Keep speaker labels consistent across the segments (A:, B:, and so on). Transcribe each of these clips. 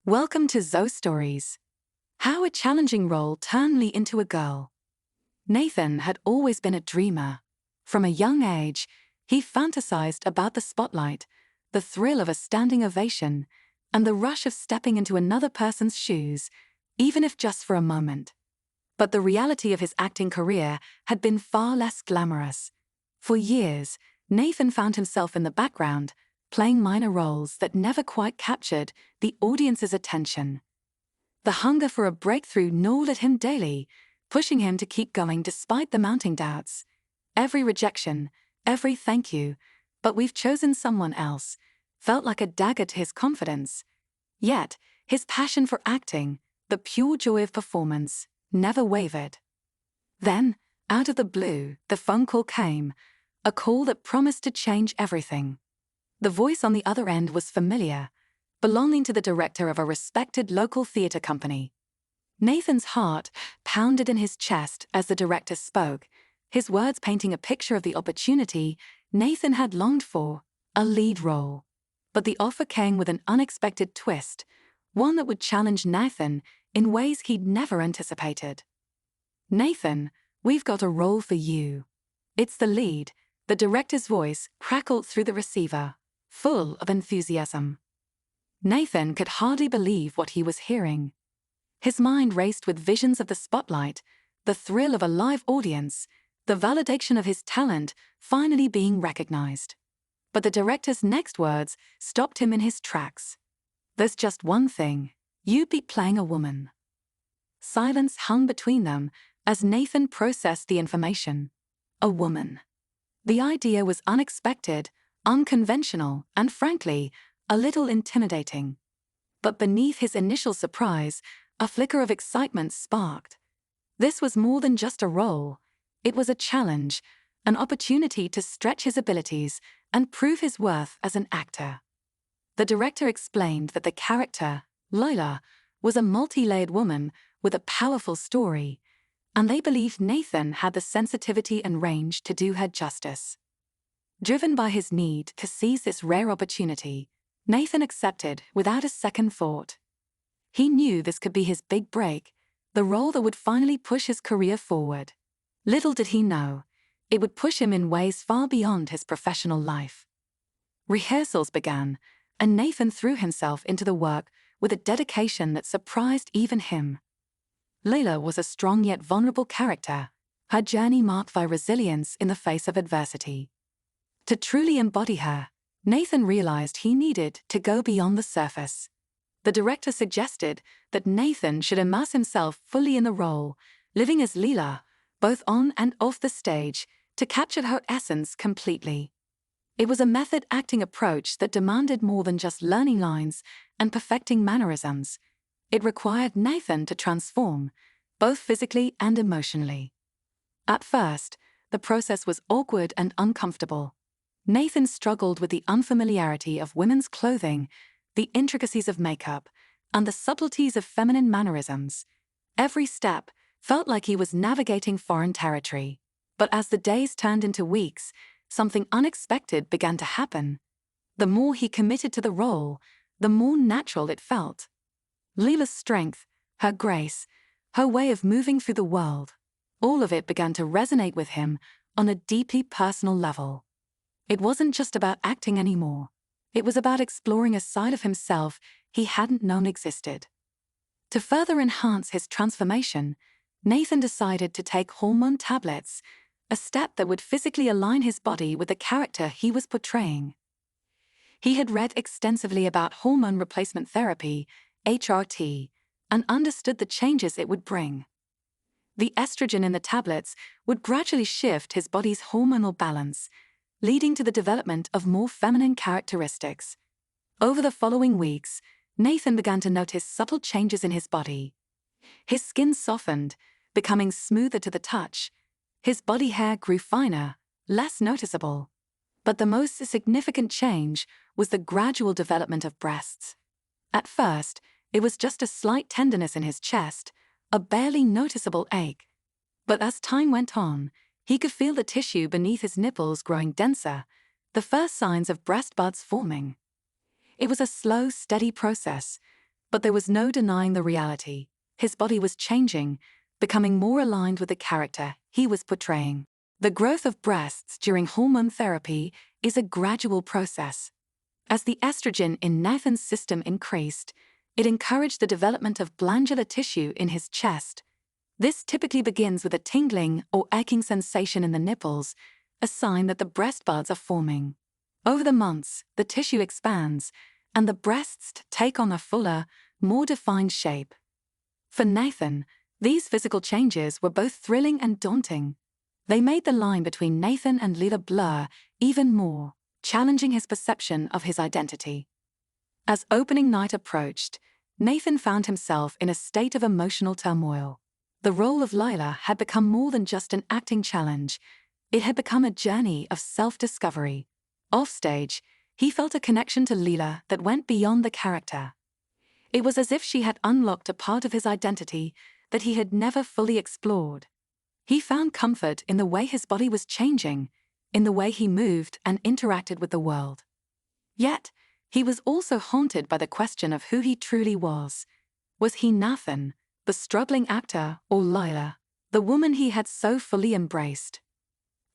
A: Welcome to Zoe Stories. How a challenging role turned Lee into a girl. Nathan had always been a dreamer. From a young age, he fantasized about the spotlight, the thrill of a standing ovation, and the rush of stepping into another person's shoes, even if just for a moment. But the reality of his acting career had been far less glamorous. For years, Nathan found himself in the background, playing minor roles that never quite captured the audience's attention. The hunger for a breakthrough gnawed at him daily, pushing him to keep going despite the mounting doubts. Every rejection, every thank you, but we've chosen someone else, felt like a dagger to his confidence. Yet, his passion for acting, the pure joy of performance, never wavered. Then, out of the blue, the phone call came, a call that promised to change everything. The voice on the other end was familiar, belonging to the director of a respected local theater company. Nathan's heart pounded in his chest as the director spoke, his words painting a picture of the opportunity Nathan had longed for, a lead role. But the offer came with an unexpected twist, one that would challenge Nathan in ways he'd never anticipated. "Nathan, we've got a role for you." "It's the lead," the director's voice crackled through the receiver, full of enthusiasm. Nathan could hardly believe what he was hearing. His mind raced with visions of the spotlight, the thrill of a live audience, the validation of his talent finally being recognized. But the director's next words stopped him in his tracks. "There's just one thing. You'd be playing a woman." Silence hung between them as Nathan processed the information. A woman. The idea was unexpected, unconventional, and frankly, a little intimidating. But beneath his initial surprise, a flicker of excitement sparked. This was more than just a role. It was a challenge, an opportunity to stretch his abilities and prove his worth as an actor. The director explained that the character, Lila, was a multi-layered woman with a powerful story, and they believed Nathan had the sensitivity and range to do her justice. Driven by his need to seize this rare opportunity, Nathan accepted without a second thought. He knew this could be his big break, the role that would finally push his career forward. Little did he know, it would push him in ways far beyond his professional life. Rehearsals began, and Nathan threw himself into the work with a dedication that surprised even him. Layla was a strong yet vulnerable character, her journey marked by resilience in the face of adversity. To truly embody her, Nathan realized he needed to go beyond the surface. The director suggested that Nathan should immerse himself fully in the role, living as Leela, both on and off the stage, to capture her essence completely. It was a method acting approach that demanded more than just learning lines and perfecting mannerisms. It required Nathan to transform, both physically and emotionally. At first, the process was awkward and uncomfortable. Nathan struggled with the unfamiliarity of women's clothing, the intricacies of makeup, and the subtleties of feminine mannerisms. Every step felt like he was navigating foreign territory. But as the days turned into weeks, something unexpected began to happen. The more he committed to the role, the more natural it felt. Leela's strength, her grace, her way of moving through the world, all of it began to resonate with him on a deeply personal level. It wasn't just about acting anymore. It was about exploring a side of himself he hadn't known existed. To further enhance his transformation, Nathan decided to take hormone tablets, a step that would physically align his body with the character he was portraying. He had read extensively about hormone replacement therapy, HRT, and understood the changes it would bring. The estrogen in the tablets would gradually shift his body's hormonal balance, leading to the development of more feminine characteristics. Over the following weeks, Nathan began to notice subtle changes in his body. His skin softened, becoming smoother to the touch. His body hair grew finer, less noticeable. But the most significant change was the gradual development of breasts. At first, it was just a slight tenderness in his chest, a barely noticeable ache. But as time went on, he could feel the tissue beneath his nipples growing denser, the first signs of breast buds forming. It was a slow, steady process, But there was no denying the reality. His body was changing, becoming more aligned with the character he was portraying. The growth of breasts during hormone therapy is a gradual process. As the estrogen in Nathan's system increased, it encouraged the development of glandular tissue in his chest. This typically begins with a tingling or aching sensation in the nipples, a sign that the breast buds are forming. Over the months, the tissue expands, and the breasts take on a fuller, more defined shape. For Nathan, these physical changes were both thrilling and daunting. They made the line between Nathan and Leela blur even more, challenging his perception of his identity. As opening night approached, Nathan found himself in a state of emotional turmoil. The role of Lila had become more than just an acting challenge. It had become a journey of self-discovery. Offstage, he felt a connection to Leela that went beyond the character. It was as if she had unlocked a part of his identity that he had never fully explored. He found comfort in the way his body was changing, in the way he moved and interacted with the world. Yet, he was also haunted by the question of who he truly was. Was he Nathan, the struggling actor, or Lila, the woman he had so fully embraced?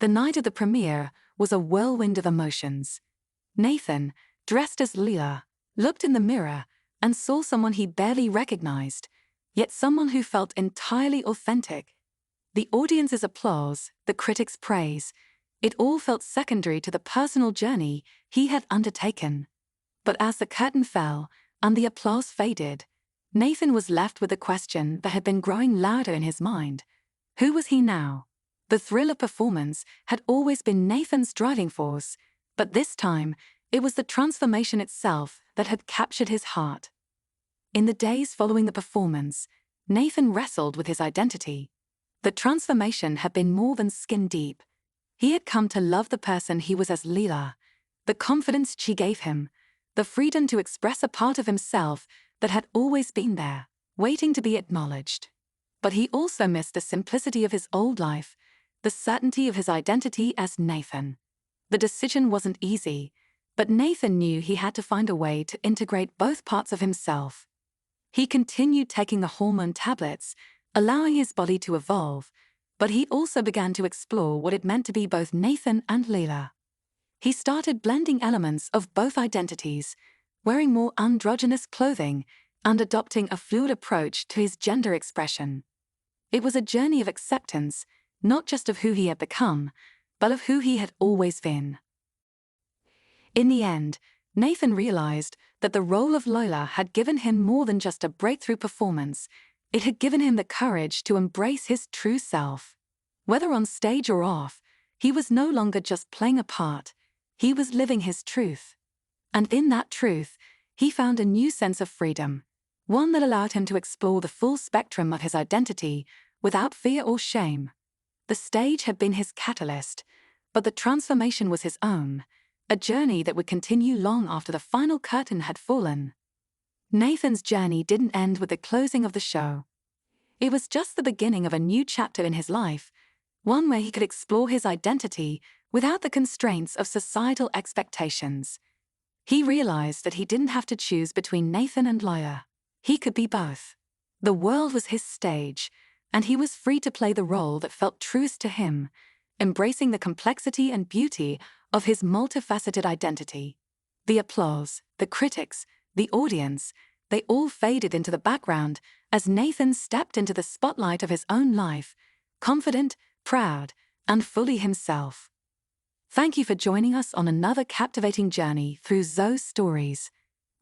A: The night of the premiere was a whirlwind of emotions. Nathan, dressed as Leela, looked in the mirror and saw someone he barely recognized, yet someone who felt entirely authentic. The audience's applause, the critics' praise, it all felt secondary to the personal journey he had undertaken. But as the curtain fell and the applause faded, Nathan was left with a question that had been growing louder in his mind. Who was he now? The thrill of performance had always been Nathan's driving force, but this time it was the transformation itself that had captured his heart. In the days following the performance, Nathan wrestled with his identity. The transformation had been more than skin deep. He had come to love the person he was as Leela, the confidence she gave him, the freedom to express a part of himself that had always been there, waiting to be acknowledged. But he also missed the simplicity of his old life, the certainty of his identity as Nathan. The decision wasn't easy, but Nathan knew he had to find a way to integrate both parts of himself. He continued taking the hormone tablets, allowing his body to evolve, but he also began to explore what it meant to be both Nathan and Leela. He started blending elements of both identities, wearing more androgynous clothing and adopting a fluid approach to his gender expression. It was a journey of acceptance, not just of who he had become, but of who he had always been. In the end, Nathan realized that the role of Lola had given him more than just a breakthrough performance. It had given him the courage to embrace his true self. Whether on stage or off, he was no longer just playing a part, he was living his truth. And in that truth, he found a new sense of freedom, one that allowed him to explore the full spectrum of his identity without fear or shame. The stage had been his catalyst, but the transformation was his own, a journey that would continue long after the final curtain had fallen. Nathan's journey didn't end with the closing of the show. It was just the beginning of a new chapter in his life, one where he could explore his identity without the constraints of societal expectations. He realized that he didn't have to choose between Nathan and Lila. He could be both. The world was his stage, and he was free to play the role that felt truest to him, embracing the complexity and beauty of his multifaceted identity. The applause, the critics, the audience, they all faded into the background as Nathan stepped into the spotlight of his own life, confident, proud, and fully himself. Thank you for joining us on another captivating journey through Zoe's stories.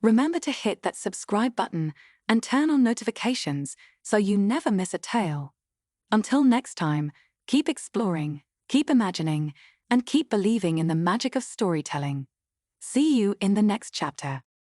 A: Remember to hit that subscribe button and turn on notifications so you never miss a tale. Until next time, keep exploring, keep imagining, and keep believing in the magic of storytelling. See you in the next chapter.